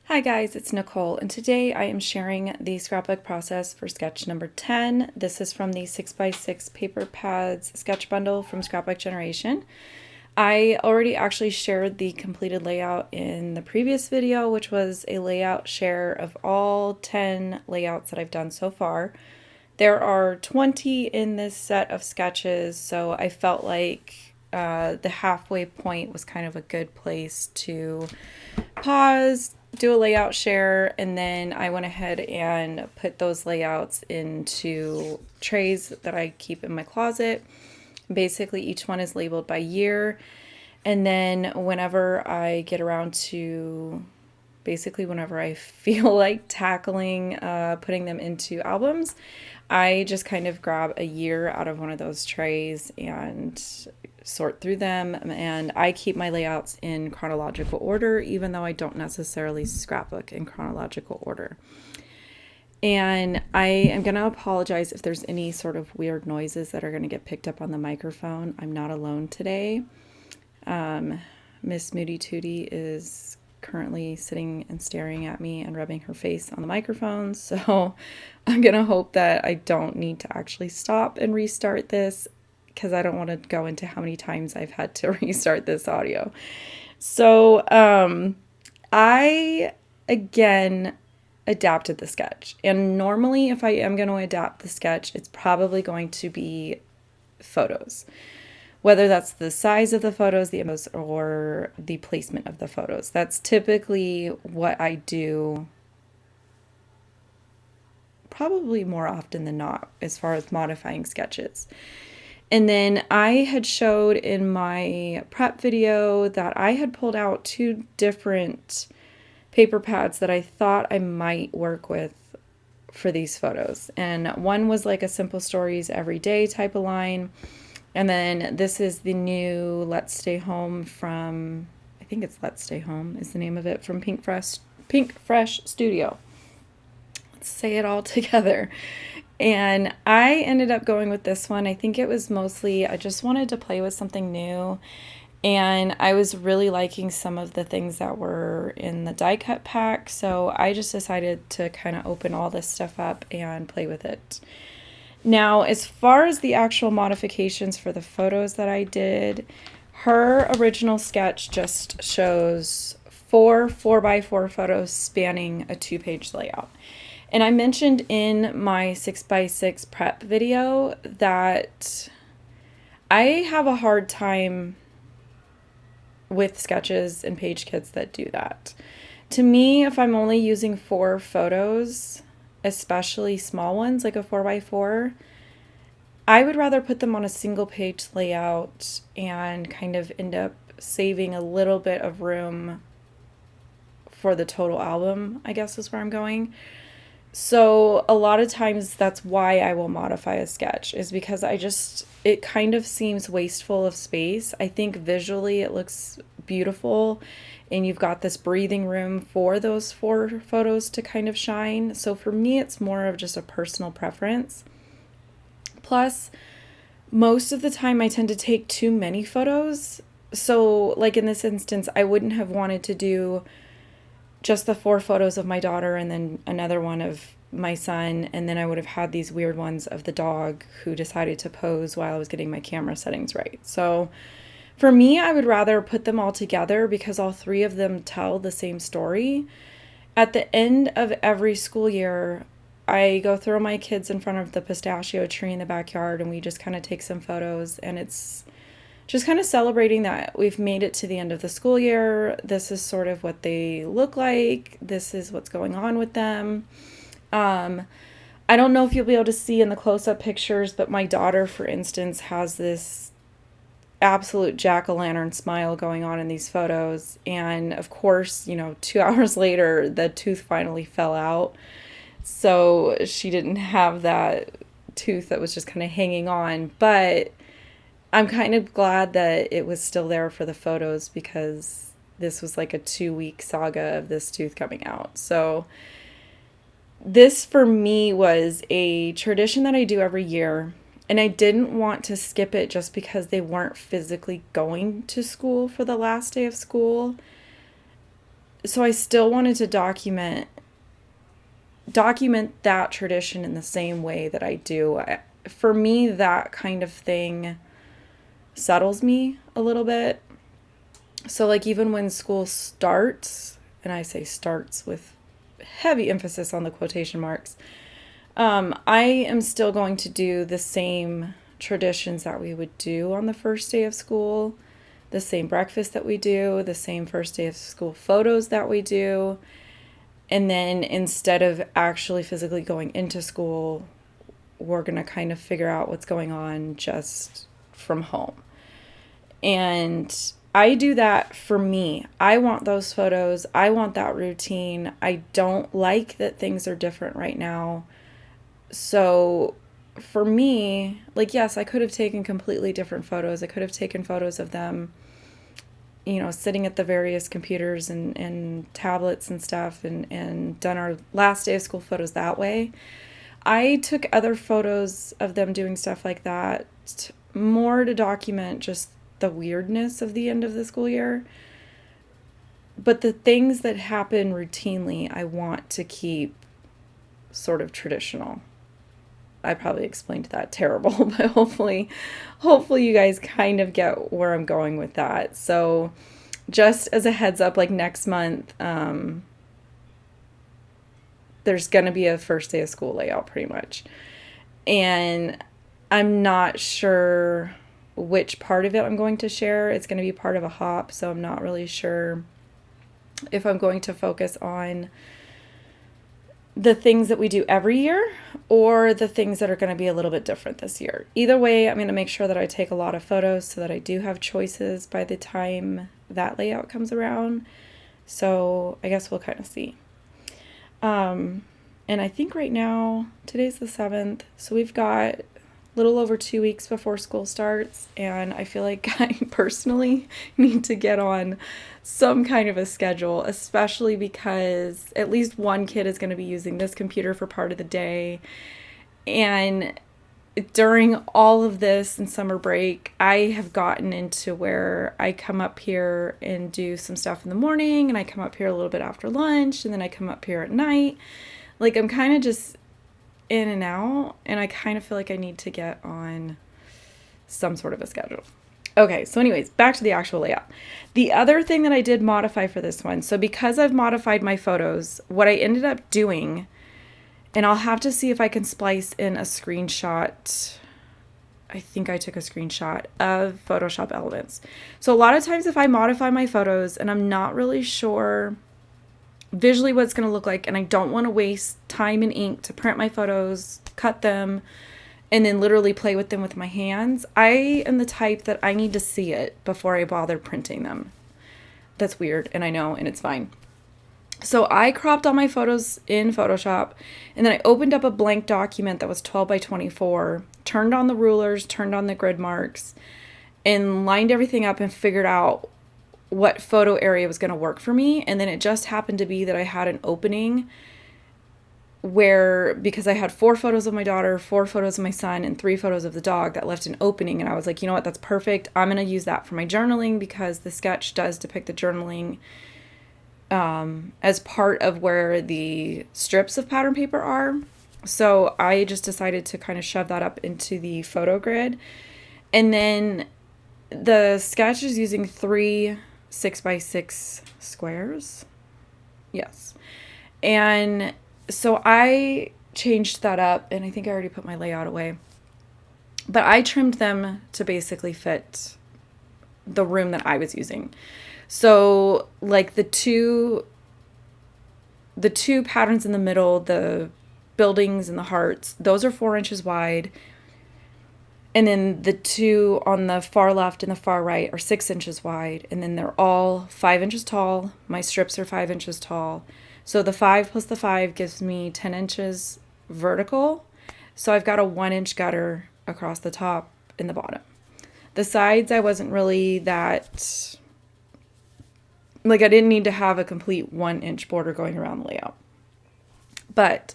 Hi guys, it's Nicole, and today I am sharing the scrapbook process for sketch number 10. This is from the 6x6 paper pads sketch bundle from Scrapbook Generation. I already actually shared the completed layout in the previous video, which was a layout share of all 10 layouts that I've done so far. There are 20 in this set of sketches, so I felt like the halfway point was kind of a good place to pause, do a layout share, and then I went ahead and put those layouts into trays that I keep in my closet. Basically, each one is labeled by year, and then whenever I get around to whenever I feel like tackling putting them into albums, I just kind of grab a year out of one of those trays and sort through them. And I keep my layouts in chronological order, even though I don't necessarily scrapbook in chronological order. And I am going to apologize if there's any sort of weird noises that are going to get picked up on the microphone. I'm not alone today. Miss Moody Tootie is currently sitting and staring at me and rubbing her face on the microphone. So I'm going to hope that I don't need to actually stop and restart this, because I don't want to go into how many times I've had to restart this audio. So I, again, adapted the sketch. And normally if I am going to adapt the sketch, it's probably going to be photos. Whether that's the size of the photos, the images, or the placement of the photos. That's typically what I do probably more often than not as far as modifying sketches. And then I had showed in my prep video that I had pulled out two different paper pads that I thought I might work with for these photos. And one was like a simple stories everyday type of line. And then this is the new Let's Stay Home from, I think it's Let's Stay Home is the name of it, from Pink Fresh Studio. Let's say it all together. And I ended up going with this one. I think it was mostly, I just wanted to play with something new. And I was really liking some of the things that were in the die cut pack. So I just decided to kind of open all this stuff up and play with it. Now, as far as the actual modifications for the photos that I did, her original sketch just shows four 4x4 photos spanning a 2-page layout. And I mentioned in my 6x6 prep video that I have a hard time with sketches and page kits that do that. To me, if I'm only using 4 photos, especially small ones like a 4x4, I would rather put them on a single page layout and kind of end up saving a little bit of room for the total album, I guess is where I'm going. So a lot of times that's why I will modify a sketch, is because it kind of seems wasteful of space. I think visually it looks beautiful, and you've got this breathing room for those 4 photos to kind of shine. So for me, it's more of just a personal preference. Plus, most of the time I tend to take too many photos. So like in this instance, I wouldn't have wanted to do just the 4 photos of my daughter and then another one of my son, and then I would have had these weird ones of the dog who decided to pose while I was getting my camera settings right. So for me, I would rather put them all together because all 3 of them tell the same story. At the end of every school year, I go throw my kids in front of the pistachio tree in the backyard, and we just kind of take some photos, and it's just kind of celebrating that we've made it to the end of the school year. This is sort of what they look like. This is what's going on with them. I don't know if you'll be able to see in the close-up pictures, but my daughter, for instance, has this absolute jack-o'-lantern smile going on in these photos. And of course, 2 hours later, the tooth finally fell out. So she didn't have that tooth that was just kind of hanging on. But I'm kind of glad that it was still there for the photos, because this was like a 2-week saga of this tooth coming out. So this for me was a tradition that I do every year. And I didn't want to skip it just because they weren't physically going to school for the last day of school. so I still wanted to document that tradition in the same way that I do. For me, that kind of thing settles me a little bit. So like even when school starts, and I say starts with heavy emphasis on the quotation marks, I am still going to do the same traditions that we would do on the first day of school, the same breakfast that we do, the same first day of school photos that we do. And then instead of actually physically going into school, we're going to kind of figure out what's going on just from home. And I do that for me. I want those photos. I want that routine. I don't like that things are different right now. So for me, like, yes, I could have taken completely different photos. I could have taken photos of them, you know, sitting at the various computers and tablets and stuff and done our last day of school photos that way. I took other photos of them doing stuff like that more to document just the weirdness of the end of the school year. But the things that happen routinely, I want to keep sort of traditional. I probably explained that terrible, but hopefully you guys kind of get where I'm going with that. So just as a heads up, like next month, there's going to be a first day of school layout pretty much. And I'm not sure which part of it I'm going to share. It's going to be part of a hop, so I'm not really sure if I'm going to focus on the things that we do every year or the things that are going to be a little bit different this year. Either way, I'm going to make sure that I take a lot of photos so that I do have choices by the time that layout comes around. So I guess we'll kind of see. And I think right now, today's the 7th, so we've got a little over 2 weeks before school starts, and I feel like I personally need to get on some kind of a schedule, especially because at least one kid is going to be using this computer for part of the day. And during all of this and summer break, I have gotten into where I come up here and do some stuff in the morning, and I come up here a little bit after lunch, and then I come up here at night. Like, I'm kind of just in and out, and I kind of feel like I need to get on some sort of a schedule. Okay, so anyways, back to the actual layout. The other thing that I did modify for this one, so because I've modified my photos, what I ended up doing, and I'll have to see if I can splice in a screenshot. I think I took a screenshot of Photoshop elements. So a lot of times if I modify my photos and I'm not really sure visually what it's going to look like, and I don't want to waste time and ink to print my photos, cut them, and then literally play with them with my hands, I am the type that I need to see it before I bother printing them. That's weird, and I know, and it's fine. So I cropped all my photos in Photoshop, and then I opened up a blank document that was 12 by 24, turned on the rulers, turned on the grid marks, and lined everything up and figured out what photo area was going to work for me. And then it just happened to be that I had an opening where, because I had 4 photos of my daughter, 4 photos of my son, and 3 photos of the dog, that left an opening. And I was like, you know what, that's perfect. I'm going to use that for my journaling, because the sketch does depict the journaling as part of where the strips of pattern paper are. So I just decided to kind of shove that up into the photo grid. And then the sketch is using 3 6x6 squares. Yes. And so I changed that up, and I think I already put my layout away, but I trimmed them to basically fit the room that I was using. So like the two patterns in the middle, the buildings and the hearts, those are 4 inches wide. And then the 2 on the far left and the far right are 6 inches wide. And then they're all 5 inches tall. My strips are 5 inches tall. So the 5 plus the 5 gives me 10 inches vertical. So I've got a 1-inch gutter across the top and the bottom. The sides, I wasn't really that, like, I didn't need to have a complete 1-inch border going around the layout. But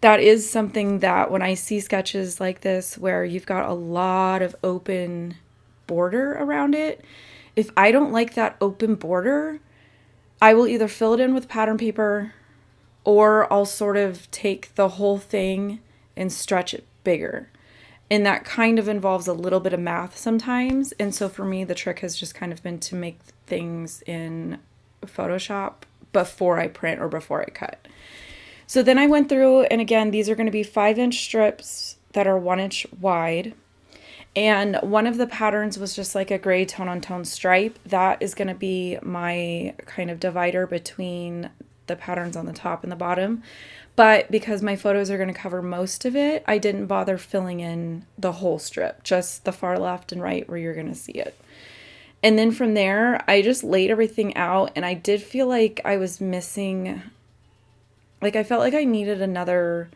that is something that when I see sketches like this where you've got a lot of open border around it, if I don't like that open border, I will either fill it in with pattern paper, or I'll sort of take the whole thing and stretch it bigger. And that kind of involves a little bit of math sometimes. And so for me, the trick has just kind of been to make things in Photoshop before I print or before I cut. So then I went through, and again, these are going to be 5-inch strips that are 1-inch wide. And one of the patterns was just like a gray tone on tone stripe. That is going to be my kind of divider between the patterns on the top and the bottom. But because my photos are going to cover most of it, I didn't bother filling in the whole strip, just the far left and right where you're going to see it. And then from there, I just laid everything out, and I did feel like I was missing, like I felt like I needed another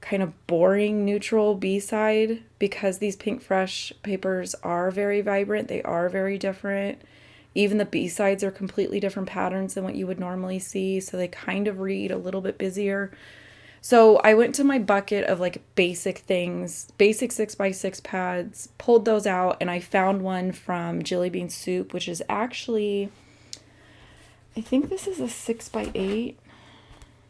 kind of boring neutral B-side, because these Pink Fresh papers are very vibrant. They are very different. Even the B-sides are completely different patterns than what you would normally see, so they kind of read a little bit busier. So I went to my bucket of like basic things, basic 6x6 pads, pulled those out, and I found one from ColieBing Soup, which is actually, I think this is a 6x8.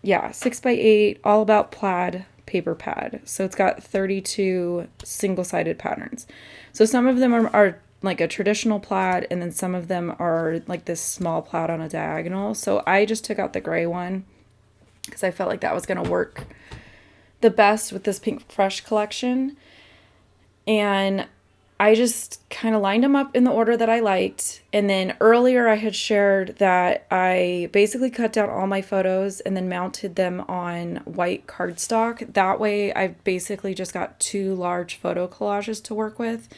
Yeah, 6x8, all about plaid paper pad. So it's got 32 single-sided patterns. So some of them are like a traditional plaid, and then some of them are like this small plaid on a diagonal. So I just took out the gray one because I felt like that was going to work the best with this Pink Fresh collection. And I just kind of lined them up in the order that I liked. And then earlier I had shared that I basically cut down all my photos and then mounted them on white cardstock. That way I basically just got 2 large photo collages to work with,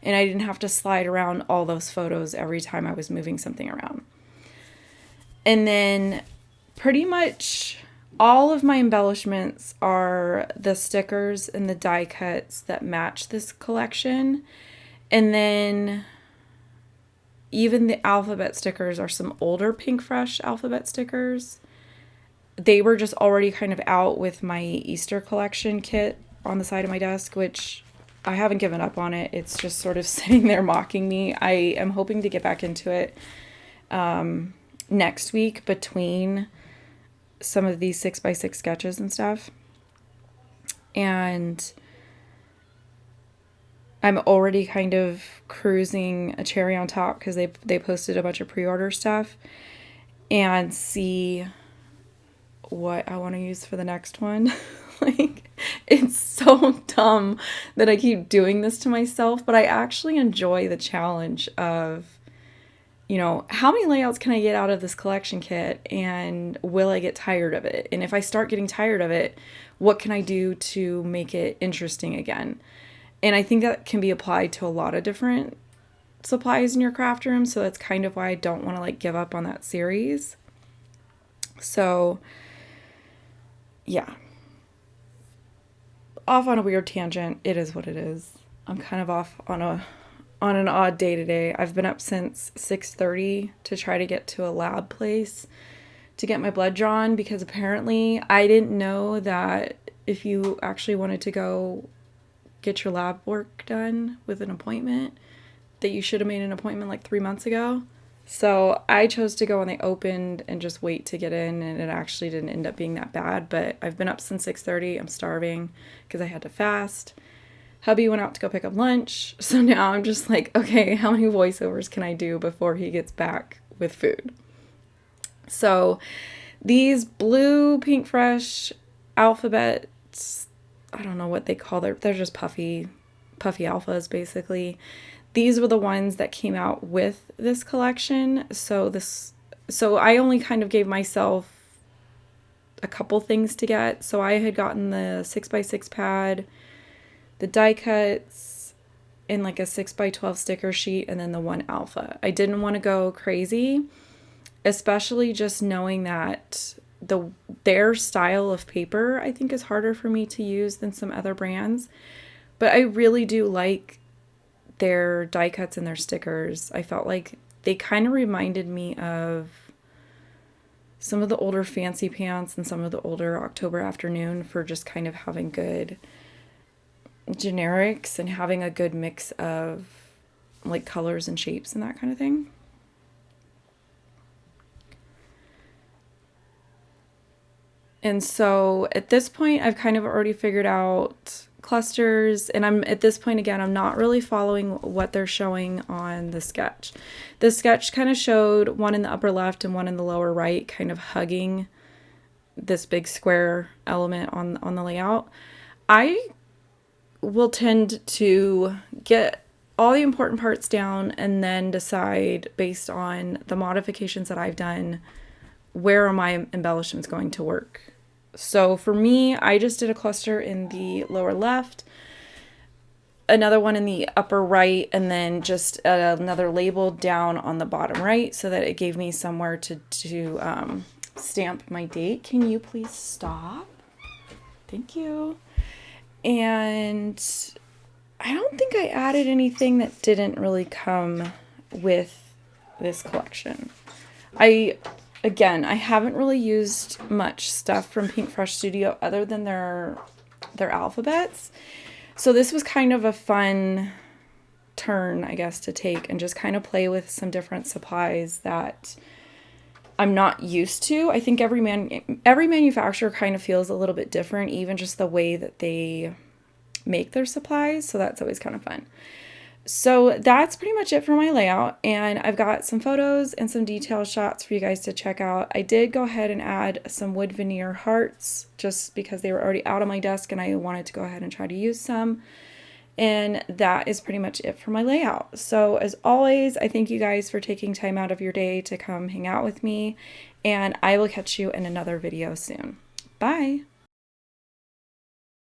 and I didn't have to slide around all those photos every time I was moving something around. And then pretty much all of my embellishments are the stickers and the die cuts that match this collection. And then even the alphabet stickers are some older Pink Fresh alphabet stickers. They were just already kind of out with my Easter collection kit on the side of my desk, which I haven't given up on it. It's just sort of sitting there mocking me. I am hoping to get back into it next week between some of these 6x6 sketches and stuff. And I'm already kind of cruising a cherry on top because they posted a bunch of pre-order stuff, and see what I want to use for the next one. Like, it's so dumb that I keep doing this to myself, but I actually enjoy the challenge of, you know, how many layouts can I get out of this collection kit, and will I get tired of it? And if I start getting tired of it, what can I do to make it interesting again? And I think that can be applied to a lot of different supplies in your craft room. So that's kind of why I don't want to like give up on that series. So yeah, off on a weird tangent. It is what it is. I'm kind of off on an odd day today. I've been up since 6:30 to try to get to a lab place to get my blood drawn, because apparently I didn't know that if you actually wanted to go get your lab work done with an appointment, that you should have made an appointment like 3 months ago. So I chose to go when they opened and just wait to get in, and it actually didn't end up being that bad. But I've been up since 6:30. I'm starving because I had to fast. Hubby went out to go pick up lunch. So now I'm just like, okay, how many voiceovers can I do before he gets back with food? So these blue Pink Fresh alphabets, I don't know what they call them. They're just puffy alphas, basically. These were the ones that came out with this collection. So I only kind of gave myself a couple things to get. So I had gotten the 6x6 pad, the die cuts, and like a 6x12 sticker sheet, and then the 1 alpha. I didn't want to go crazy, especially just knowing that their style of paper I think is harder for me to use than some other brands. But I really do like their die cuts and their stickers. I felt like they kind of reminded me of some of the older Fancy Pants and some of the older October Afternoon, for just kind of having good generics and having a good mix of like colors and shapes and that kind of thing. And so at this point, I've kind of already figured out clusters, and I'm at this point again, I'm not really following what they're showing on the sketch. The sketch kind of showed one in the upper left and one in the lower right kind of hugging this big square element on the layout. I will tend to get all the important parts down and then decide based on the modifications that I've done, where are my embellishments going to work. So for me, I just did a cluster in the lower left, another one in the upper right, and then just another label down on the bottom right so that it gave me somewhere to stamp my date. Can you please stop? Thank you. And I don't think I added anything that didn't really come with this collection. Again, I haven't really used much stuff from Pink Fresh Studio other than their alphabets. So this was kind of a fun turn, I guess, to take and just kind of play with some different supplies that I'm not used to. I think every manufacturer kind of feels a little bit different, even just the way that they make their supplies. So that's always kind of fun. So that's pretty much it for my layout, and I've got some photos and some detail shots for you guys to check out. I did go ahead and add some wood veneer hearts just because they were already out on my desk and I wanted to go ahead and try to use some. And that is pretty much it for my layout. So as always, I thank you guys for taking time out of your day to come hang out with me, and I will catch you in another video soon. Bye!